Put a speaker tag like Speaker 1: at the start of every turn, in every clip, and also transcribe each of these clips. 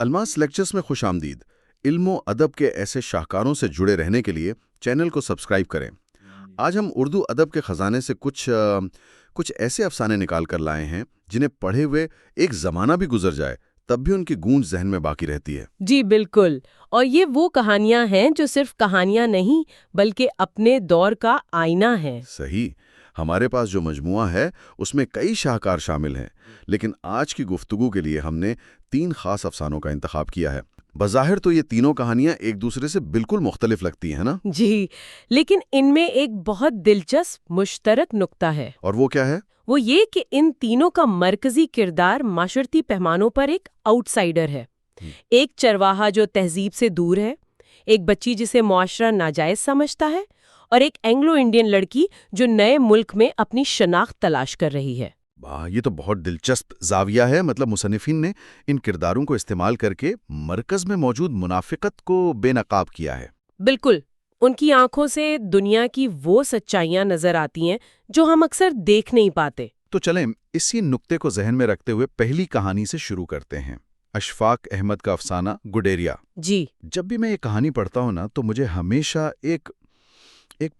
Speaker 1: الماس lectures میں خوش آمدید۔ علم و ادب کے ایسے شاہکاروں سے جڑے رہنے کے لیے چینل کو سبسکرائب کریں۔ آج ہم اردو ادب کے خزانے سے کچھ ایسے افسانے نکال کر لائے ہیں جنہیں پڑھے ہوئے ایک زمانہ بھی گزر جائے تب بھی ان کی گونج ذہن میں باقی رہتی ہے۔
Speaker 2: جی بالکل، اور یہ وہ کہانیاں ہیں جو صرف کہانیاں نہیں بلکہ اپنے دور کا آئینہ ہیں۔
Speaker 1: صحیح، ہمارے پاس جو مجموعہ ہے اس میں کئی شاہکار شامل ہیں، لیکن آج کی گفتگو کے لیے ہم نے 3 خاص افسانوں کا انتخاب کیا ہے۔ بظاہر تو یہ تینوں کہانیاں ایک دوسرے سے بالکل مختلف لگتی ہیں نا؟
Speaker 2: جی، لیکن ان میں ایک بہت دلچسپ مشترک نقطہ ہے۔
Speaker 1: اور وہ کیا ہے؟
Speaker 2: وہ یہ کہ ان تینوں کا مرکزی کردار معاشرتی پیمانوں پر ایک آؤٹ سائیڈر ہے۔ ایک چرواہا جو تہذیب سے دور ہے، ایک بچی جسے معاشرہ ناجائز سمجھتا ہے، اور ایک اینگلو انڈین لڑکی جو نئے ملک میں اپنی شناخت تلاش کر رہی ہے۔
Speaker 1: یہ تو بہت دلچسپ زاویہ ہے۔ مطلب مصنفین نے ان کرداروں کو استعمال کر کے مرکز میں موجود منافقت کو بے نقاب کیا ہے۔
Speaker 2: بالکل، ان کی آنکھوں سے دنیا کی وہ سچائیاں نظر آتی ہیں جو ہم اکثر دیکھ نہیں پاتے۔
Speaker 1: تو چلیں اسی نقطے کو ذہن میں رکھتے ہوئے پہلی کہانی سے شروع کرتے ہیں، اشفاق احمد کا افسانہ گڈیریا۔
Speaker 2: جی،
Speaker 1: جب بھی میں یہ کہانی پڑھتا ہوں نا تو مجھے ہمیشہ ایک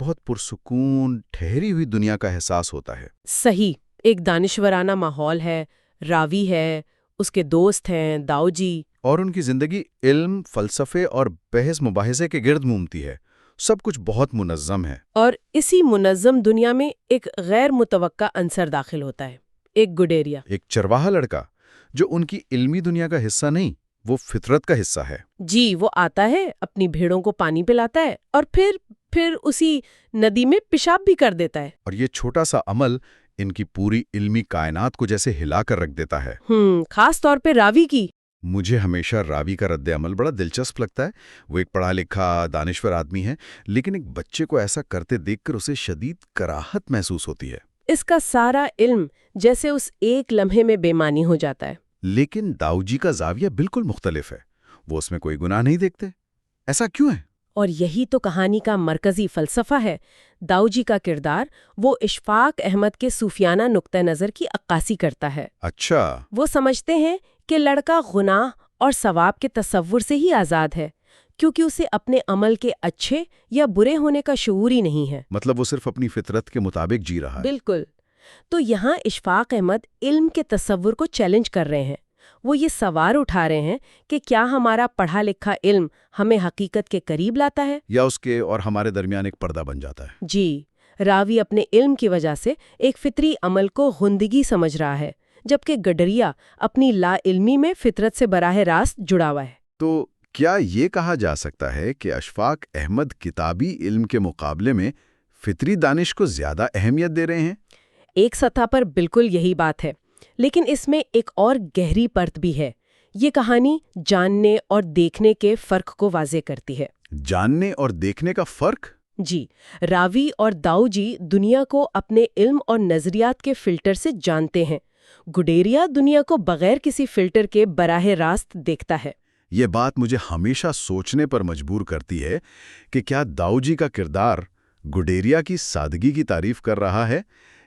Speaker 1: بہت پرسکون ٹھہری ہوئی دنیا کا احساس ہوتا ہے۔
Speaker 2: صحیح، ایک دانشورانہ ماحول ہے، راوی ہے، اس کے دوست ہیں داؤ جی،
Speaker 1: اور ان کی زندگی علم، فلسفے اور بحث مباحثے کے گرد گھومتی ہے۔ سب کچھ بہت منظم ہے۔
Speaker 2: اور اسی منظم دنیا میں ایک غیر متوقع عنصر داخل ہوتا ہے، ایک گڈیریا۔
Speaker 1: ایک چرواہا لڑکا جو ان کی علمی دنیا کا حصہ نہیں، وہ فطرت کا حصہ ہے۔
Speaker 2: جی، وہ آتا ہے، اپنی بھیڑوں کو پانی پلاتا ہے اور پھر اسی ندی میں پیشاب بھی کر دیتا ہے۔
Speaker 1: اور یہ چھوٹا سا عمل ان کی پوری علمی کائنات کو جیسے ہلا کر رکھ دیتا ہے۔
Speaker 2: خاص طور پہ راوی کی۔
Speaker 1: مجھے ہمیشہ راوی کا رد عمل بڑا دلچسپ لگتا ہے۔ وہ ایک پڑھا لکھا دانشور آدمی ہے، لیکن ایک بچے کو ایسا کرتے دیکھ کر اسے شدید کراہت محسوس ہوتی ہے۔
Speaker 2: اس کا سارا علم جیسے اس ایک لمحے میں بے معنی ہو جاتا ہے۔
Speaker 1: لیکن داؤ جی کا زاویہ بالکل مختلف ہے۔ وہ اس میں کوئی گناہ نہیں دیکھتے۔ ایسا کیوں ہے؟
Speaker 2: اور یہی تو کہانی کا مرکزی فلسفہ ہے۔ داؤ جی کا کردار وہ اشفاق احمد کے صوفیانہ نقطہ نظر کی عکاسی کرتا ہے۔
Speaker 1: اچھا۔
Speaker 2: وہ سمجھتے ہیں کہ لڑکا گناہ اور ثواب کے تصور سے ہی آزاد ہے، کیونکہ اسے اپنے عمل کے اچھے یا برے ہونے کا شعور ہی نہیں ہے۔
Speaker 1: مطلب وہ صرف اپنی فطرت کے مطابق جی رہا ہے۔
Speaker 2: بالکل۔ تو یہاں اشفاق احمد علم کے تصور کو چیلنج کر رہے ہیں۔ وہ یہ سوال اٹھا رہے ہیں کہ کیا ہمارا پڑھا لکھا علم ہمیں حقیقت کے قریب لاتا ہے،
Speaker 1: یا اس کے اور ہمارے درمیان ایک پردہ بن جاتا ہے؟
Speaker 2: جی، راوی اپنے علم کی وجہ سے ایک فطری عمل کو غندگی سمجھ رہا ہے، جبکہ گڈریا اپنی لا علمی میں فطرت سے براہ راست جڑا ہوا ہے۔
Speaker 1: تو کیا یہ کہا جا سکتا ہے کہ اشفاق احمد کتابی علم کے مقابلے میں فطری دانش کو زیادہ اہمیت دے رہے ہیں؟
Speaker 2: ایک سطح پر بالکل یہی بات ہے، لیکن اس میں ایک اور گہری پرت بھی ہے۔ یہ کہانی جاننے اور دیکھنے کے فرق کو واضح کرتی ہے۔
Speaker 1: جاننے اور دیکھنے کا فرق؟
Speaker 2: جی، راوی اور داؤ جی دنیا کو اپنے علم اور نظریات کے فلٹر سے جانتے ہیں، گڈیریا دنیا کو بغیر کسی فلٹر کے براہ راست دیکھتا ہے۔
Speaker 1: یہ بات مجھے ہمیشہ سوچنے پر مجبور کرتی ہے کہ کیا داؤ جی کا کردار گڈیریا کی سادگی کی تعریف کر رہا ہے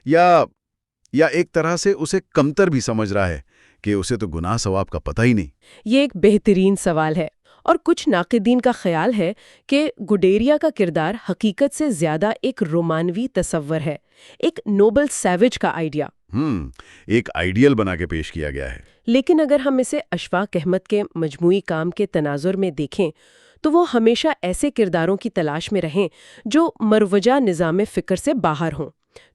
Speaker 1: یا ایک طرح سے اسے کمتر بھی سمجھ رہا ہے کہ اسے تو گناہ ثواب کا پتہ ہی نہیں؟
Speaker 2: یہ ایک بہترین سوال ہے، اور کچھ ناقدین کا خیال ہے کہ گڈیریا کا کردار حقیقت سے زیادہ ایک رومانوی تصور ہے، ایک نوبل سیوج کا آئیڈیا۔
Speaker 1: ایک آئیڈیل بنا کے پیش کیا گیا ہے۔
Speaker 2: لیکن اگر ہم اسے اشفاق احمد کے مجموعی کام کے تناظر میں دیکھیں تو وہ ہمیشہ ایسے کرداروں کی تلاش میں رہیں جو مروجہ نظام فکر سے باہر ہوں۔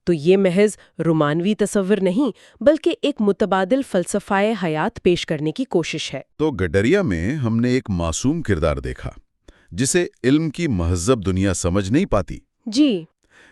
Speaker 2: تو یہ محض رومانوی تصور نہیں بلکہ ایک متبادل فلسفہ حیات پیش کرنے کی کوشش ہے۔
Speaker 1: تو گڈریا میں ہم نے ایک معصوم کردار دیکھا جسے علم کی مہذب دنیا سمجھ نہیں پاتی۔
Speaker 2: جی،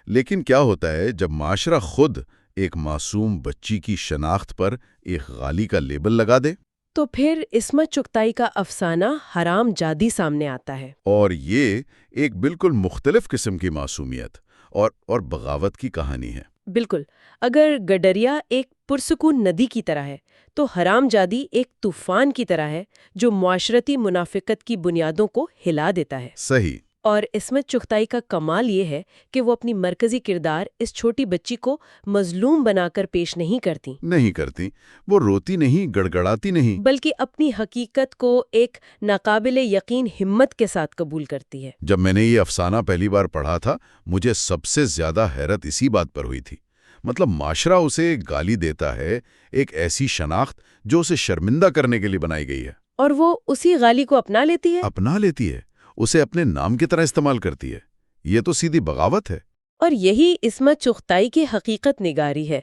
Speaker 1: لیکن کیا ہوتا ہے جب معاشرہ خود ایک معصوم بچی کی شناخت پر ایک غالی کا لیبل لگا دے؟
Speaker 2: تو پھر عصمت چغتائی کا افسانہ حرام جادی سامنے آتا ہے۔
Speaker 1: اور یہ ایک بالکل مختلف قسم کی معصومیت اور بغاوت کی کہانی ہے۔
Speaker 2: بالکل، اگر گڈریا ایک پرسکون ندی کی طرح ہے تو حرام جادی ایک طوفان کی طرح ہے جو معاشرتی منافقت کی بنیادوں کو ہلا دیتا ہے۔
Speaker 1: صحیح۔
Speaker 2: اور عصمت چغتائی کا کمال یہ ہے کہ وہ اپنی مرکزی کردار اس چھوٹی بچی کو مظلوم بنا کر پیش نہیں کرتی،
Speaker 1: نہیں کرتی، وہ روتی نہیں، گڑگڑاتی نہیں۔
Speaker 2: بلکہ اپنی حقیقت کو ایک ناقابل یقین ہمت کے ساتھ قبول کرتی ہے۔
Speaker 1: جب میں نے یہ افسانہ پہلی بار پڑھا تھا، مجھے سب سے زیادہ حیرت اسی بات پر ہوئی تھی۔ مطلب معاشرہ اسے گالی دیتا ہے، ایک ایسی شناخت جو اسے شرمندہ کرنے کے لیے بنائی گئی ہے،
Speaker 2: اور وہ اسی غالی کو اپنا لیتی ہے،
Speaker 1: اپنا لیتی ہے، اسے اپنے نام کی طرح استعمال کرتی ہے۔ یہ تو سیدھی بغاوت ہے۔
Speaker 2: اور یہی عصمت چغتائی کی حقیقت نگاری ہے۔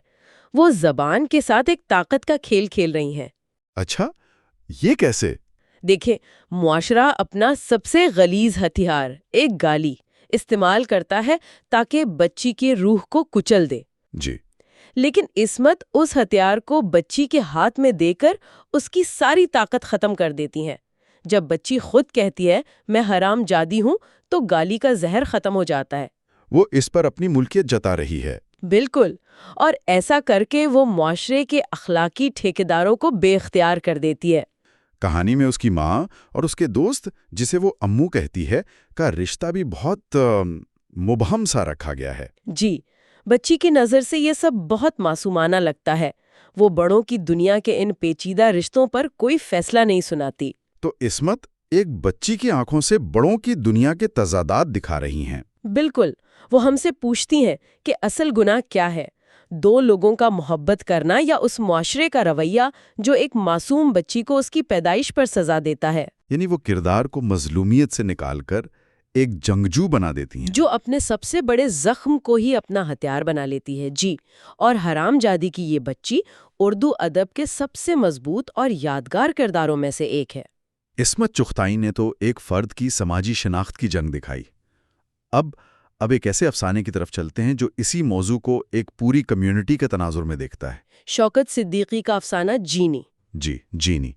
Speaker 2: وہ زبان کے ساتھ ایک طاقت کا کھیل کھیل رہی ہیں۔
Speaker 1: اچھا، یہ کیسے؟
Speaker 2: دیکھیں، معاشرہ اپنا سب سے غلیظ ہتھیار، ایک گالی، استعمال کرتا ہے تاکہ بچی کی روح کو کچل دے۔
Speaker 1: جی،
Speaker 2: لیکن عصمت اس ہتھیار کو بچی کے ہاتھ میں دے کر اس کی ساری طاقت ختم کر دیتی ہیں۔ جب بچی خود کہتی ہے میں حرام جادی ہوں تو گالی کا زہر ختم ہو جاتا ہے۔
Speaker 1: وہ اس پر اپنی ملکیت جتا رہی ہے۔
Speaker 2: بالکل، اور ایسا کر کے وہ معاشرے کے اخلاقی ٹھیکیداروں کو بے اختیار کر دیتی ہے۔
Speaker 1: کہانی میں اس کی ماں اور اس کے دوست، جسے وہ امو کہتی ہے، کا رشتہ بھی بہت مبہم سا رکھا گیا ہے۔
Speaker 2: جی، بچی کی نظر سے یہ سب بہت معصومانہ لگتا ہے۔ وہ بڑوں کی دنیا کے ان پیچیدہ رشتوں پر کوئی فیصلہ نہیں سناتی۔
Speaker 1: تو عصمت ایک بچی کی آنکھوں سے بڑوں کی دنیا کے تضادات دکھا رہی ہیں۔
Speaker 2: بالکل، وہ ہم سے پوچھتی ہیں کہ اصل گناہ کیا ہے، دو لوگوں کا محبت کرنا یا اس معاشرے کا رویہ جو ایک معصوم بچی کو اس کی پیدائش پر سزا دیتا ہے۔
Speaker 1: یعنی وہ کردار کو مظلومیت سے نکال کر ایک جنگجو بنا دیتی ہیں،
Speaker 2: جو اپنے سب سے بڑے زخم کو ہی اپنا ہتھیار بنا لیتی ہے۔ جی، اور حرام جادی کی یہ بچی اردو ادب کے سب سے مضبوط اور یادگار کرداروں میں سے ایک ہے۔
Speaker 1: عصمت چغتائی نے تو ایک فرد کی سماجی شناخت کی جنگ دکھائی۔ اب ایک ایسے افسانے کی طرف چلتے ہیں جو اسی موضوع کو ایک پوری کمیونٹی کے تناظر میں دیکھتا ہے۔
Speaker 2: شوکت صدیقی کا افسانہ جینی۔
Speaker 1: جی، جینی۔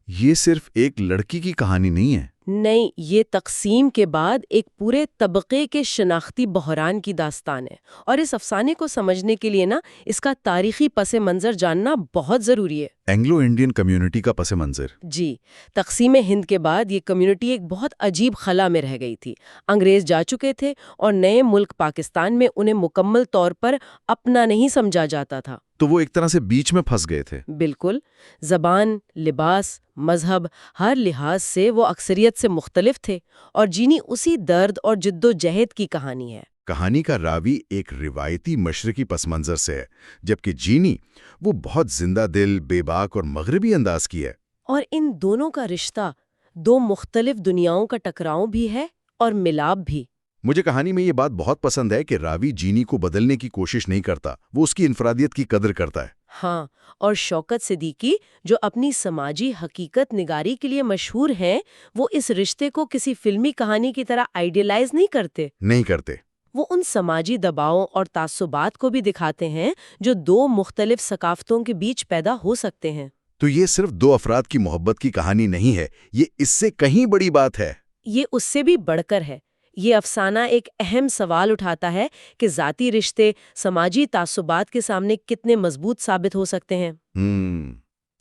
Speaker 1: یہ صرف ایک لڑکی کی کہانی نہیں ہے۔
Speaker 2: نہیں، یہ تقسیم کے بعد ایک پورے طبقے کے شناختی بحران کی داستان ہے، اور اس افسانے کو سمجھنے کے لیے اس کا تاریخی پس منظر جاننا بہت ضروری ہے۔
Speaker 1: اینگلو انڈین کمیونٹی کا پس منظر۔
Speaker 2: جی، تقسیم ہند کے بعد یہ کمیونٹی ایک بہت عجیب خلا میں رہ گئی تھی۔ انگریز جا چکے تھے اور نئے ملک پاکستان میں انہیں مکمل طور پر اپنا نہیں سمجھا جاتا تھا۔
Speaker 1: تو وہ ایک طرح سے بیچ میں پھنس گئے تھے۔
Speaker 2: بالکل، زبان، لباس، مذہب، ہر لحاظ سے وہ اکثریت سے مختلف تھے، اور جینی اسی درد اور جد و جہد کی کہانی ہے۔
Speaker 1: کہانی کا راوی ایک روایتی مشرقی پس منظر سے ہے، جبکہ جینی وہ بہت زندہ دل، بے باک اور مغربی انداز کی ہے۔
Speaker 2: اور ان دونوں کا رشتہ دو مختلف دنیاؤں کا ٹکراؤ بھی ہے اور ملاپ بھی۔
Speaker 1: مجھے کہانی میں یہ بات بہت پسند ہے کہ راوی جینی کو بدلنے کی کوشش نہیں کرتا، وہ اس کی انفرادیت کی قدر کرتا ہے۔
Speaker 2: ہاں، اور شوکت صدیقی جو اپنی سماجی حقیقت نگاری کے لیے مشہور ہیں، وہ اس رشتے کو کسی فلمی کہانی کی طرح آئیڈیلائز نہیں کرتے۔ وہ ان سماجی دباؤں اور تعصبات کو بھی دکھاتے ہیں جو دو مختلف ثقافتوں کے بیچ پیدا ہو سکتے ہیں۔
Speaker 1: تو یہ صرف دو افراد کی محبت کی کہانی نہیں ہے، یہ اس سے کہیں بڑی بات ہے۔
Speaker 2: یہ اس سے بھی بڑھ کر ہے۔ یہ افسانہ ایک اہم سوال اٹھاتا ہے کہ ذاتی رشتے سماجی تعصبات کے سامنے کتنے مضبوط ثابت ہو سکتے ہیں۔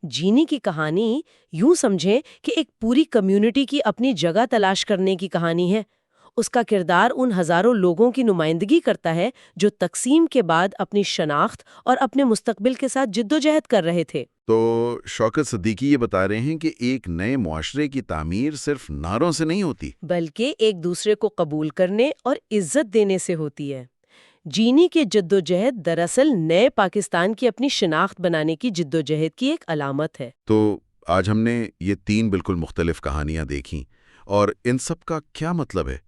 Speaker 2: جینی کی کہانی یوں سمجھیں کہ ایک پوری کمیونٹی کی اپنی جگہ تلاش کرنے کی کہانی ہے۔ اس کا کردار ان ہزاروں لوگوں کی نمائندگی کرتا ہے جو تقسیم کے بعد اپنی شناخت اور اپنے مستقبل کے ساتھ جدوجہد کر رہے تھے۔
Speaker 1: تو شوکت صدیقی یہ بتا رہے ہیں کہ ایک نئے معاشرے کی تعمیر صرف نعروں سے نہیں ہوتی،
Speaker 2: بلکہ ایک دوسرے کو قبول کرنے اور عزت دینے سے ہوتی ہے۔ جینی کی جدوجہد دراصل نئے پاکستان کی اپنی شناخت بنانے کی جدوجہد کی ایک علامت ہے۔
Speaker 1: تو آج ہم نے یہ تین بالکل مختلف کہانیاں دیکھیں، اور ان سب کا کیا مطلب ہے؟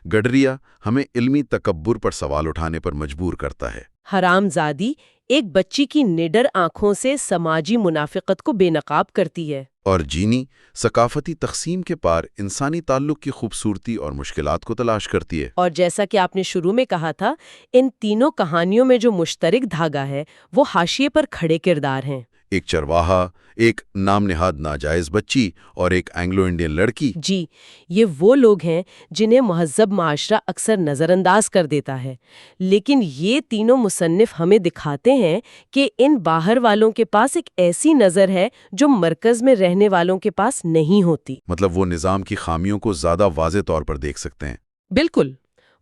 Speaker 1: گڈریا ہمیں علمی تکبر پر سوال اٹھانے پر مجبور کرتا ہے۔
Speaker 2: حرام زادی ایک بچی کی نڈر آنکھوں سے سماجی منافقت کو بے نقاب کرتی ہے،
Speaker 1: اور جینی ثقافتی تقسیم کے پار انسانی تعلق کی خوبصورتی اور مشکلات کو تلاش کرتی ہے۔
Speaker 2: اور جیسا کہ آپ نے شروع میں کہا تھا، ان تینوں کہانیوں میں جو مشترک دھاگا ہے وہ حاشیے پر کھڑے کردار ہیں۔
Speaker 1: ایک چرواہا، ایک نام نہاد ناجائز بچی، اور ایک اینگلو انڈین لڑکی۔
Speaker 2: جی، یہ وہ لوگ ہیں جنہیں مہذب معاشرہ اکثر نظر انداز کر دیتا ہے، لیکن یہ تینوں مصنف ہمیں دکھاتے ہیں کہ ان باہر والوں کے پاس ایک ایسی نظر ہے جو مرکز میں رہنے والوں کے پاس نہیں ہوتی۔
Speaker 1: مطلب وہ نظام کی خامیوں کو زیادہ واضح طور پر دیکھ سکتے ہیں۔
Speaker 2: بالکل،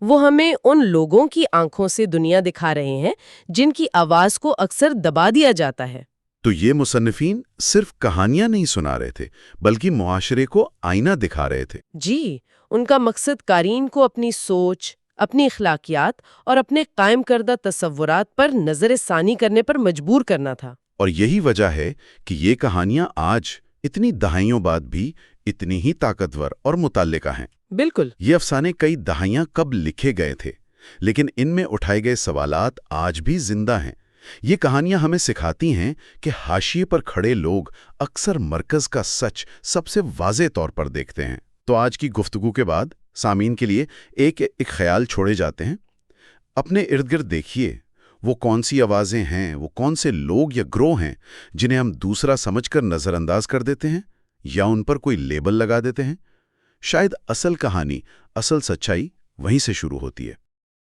Speaker 2: وہ ہمیں ان لوگوں کی آنکھوں سے دنیا دکھا رہے ہیں جن کی آواز کو اکثر دبا دیا جاتا ہے۔
Speaker 1: تو یہ مصنفین صرف کہانیاں نہیں سنا رہے تھے بلکہ معاشرے کو آئینہ دکھا رہے تھے۔
Speaker 2: جی، ان کا مقصد قارئین کو اپنی سوچ، اپنی اخلاقیات اور اپنے قائم کردہ تصورات پر نظر ثانی کرنے پر مجبور کرنا تھا۔
Speaker 1: اور یہی وجہ ہے کہ یہ کہانیاں آج اتنی دہائیوں بعد بھی اتنی ہی طاقتور اور متعلقہ ہیں۔
Speaker 2: بالکل۔
Speaker 1: یہ افسانے کئی دہائیاں قبل لکھے گئے تھے، لیکن ان میں اٹھائے گئے سوالات آج بھی زندہ ہیں۔ یہ کہانیاں ہمیں سکھاتی ہیں کہ حاشیے پر کھڑے لوگ اکثر مرکز کا سچ سب سے واضح طور پر دیکھتے ہیں۔ تو آج کی گفتگو کے بعد سامعین کے لیے ایک خیال چھوڑے جاتے ہیں۔ اپنے ارد گرد دیکھیے، وہ کون سی آوازیں ہیں، وہ کون سے لوگ یا گروہ ہیں جنہیں ہم دوسرا سمجھ کر نظر انداز کر دیتے ہیں یا ان پر کوئی لیبل لگا دیتے ہیں۔ شاید اصل کہانی، اصل سچائی وہیں سے شروع ہوتی ہے۔